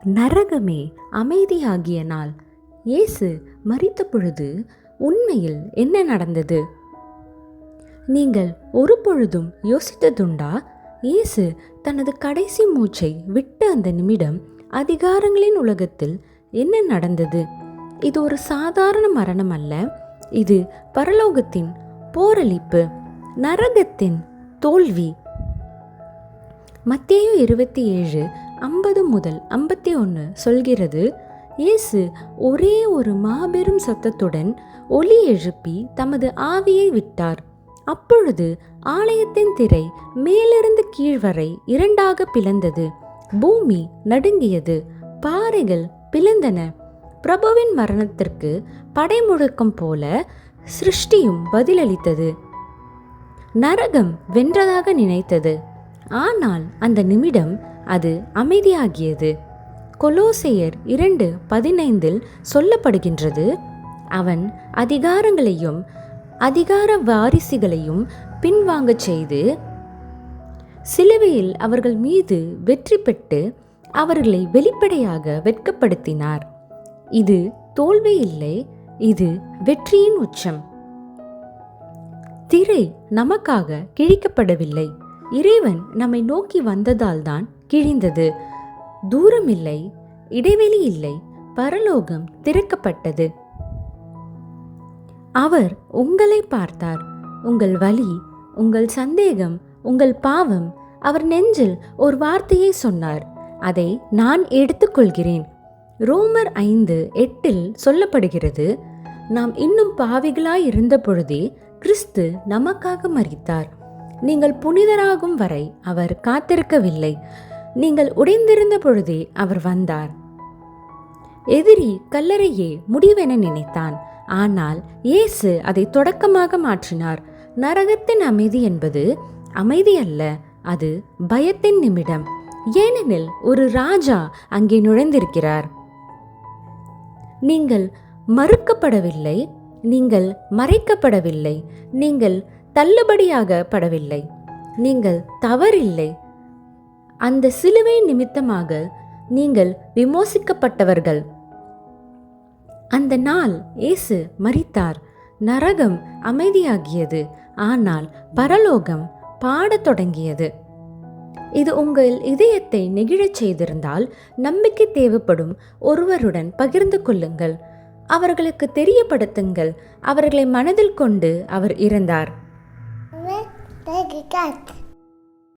நரகமே அமைதியாகிய நாள். இயேசு மரித்த பொழுது உண்மையில் என்ன நடந்தது? நீங்கள் ஒரு பொழுதும் யோசித்ததுண்டா? இயேசு தனது கடைசி மூச்சை விட்ட அந்த நிமிடம் அதிகாரங்களின் உலகத்தில் என்ன நடந்தது? இது ஒரு சாதாரண மரணம் அல்ல, இது பரலோகத்தின் போரளிப்பு, நரகத்தின் தோல்வி. மத்தேயு 27:50-51 சொல்கிறது, இயேசு ஒரே ஒரு மாபெரும் சத்தத்துடன் ஒலி எழுப்பி தமது ஆவியை விட்டார். அப்பொழுது ஆலயத்தின் திரை மேலிருந்து கீழ் வரை இரண்டாக பிளந்தது. பூமி நடுங்கியது, பாறைகள் பிளந்தன. பிரபுவின் மரணத்திற்கு படைமுழக்கம் போல சிருஷ்டியும் பதிலளித்தது. நரகம் வென்றதாக நினைத்தது, ஆனால் அந்த நிமிடம் அது அமைதியாகியது. கொலோசையர் 2:15 சொல்லப்படுகின்றது, அவன் அதிகாரங்களையும் அதிகார வாரிசுகளையும் பின்வாங்கச் செய்து சிலுவையில் அவர்கள் மீது வெற்றி பெற்று அவர்களை வெளிப்படையாக வெட்கப்படுத்தினார். இது தோல்வி இல்லை, இது வெற்றியின் உச்சம். திரை நமக்காக கிழிக்கப்படவில்லை, இறைவன் நம்மை நோக்கி வந்ததால் தான் கிழிந்தது. தூரம் இல்லை, இடைவெளி இல்லை, பரலோகம் திறக்கப்பட்டது. அவர் உங்களை பார்த்தார். உங்கள் வலி, உங்கள் சந்தேகம், உங்கள் பாவம். அவர் நெஞ்சில் ஒரு வார்த்தையை சொன்னார், அதை நான் எடுத்துக்கொள்கிறேன். ரோமர் 5:8 சொல்லப்படுகிறது, நாம் இன்னும் பாவிகளாய் இருந்த பொழுதே கிறிஸ்து நமக்காக மரித்தார். நீங்கள் புனிதராகும் வரை அவர் காத்திருக்கவில்லை. நீங்கள் உடைந்திருந்த பொழுதே அவர் வந்தார். எதிரி கல்லறையே முடிவென நினைத்தான், ஆனால் இயேசு அதை தொடக்கமாக மாற்றினார். நரகத்தின் அமைதி என்பது அமைதி அல்ல, அது பயத்தின் நிமிடம். ஏனெனில் ஒரு ராஜா அங்கே நுழைந்திருக்கிறார். நீங்கள் மறுக்கப்படவில்லை, நீங்கள் மறைக்கப்படவில்லை, நீங்கள் தள்ளுபடியாகப்படவில்லை, நீங்கள் தவறில்லை. அந்த சிலுவை நிமித்தமாக நீங்கள் விமோசிக்கப்பட்டவர்கள். அந்த நாள் இயேசு மரித்தார். நரகம் அமைதியாகியது, ஆனால் பரலோகம் பாடத் தொடங்கியது. இது உங்கள் இதயத்தை நெகிழச் செய்திருந்தால் நம்பிக்கை தேவைப்படும் ஒருவருடன் பகிர்ந்து கொள்ளுங்கள். அவர்களுக்கு தெரியப்படுத்துங்கள், அவர்களை மனதில் கொண்டு அவர் இறந்தார்.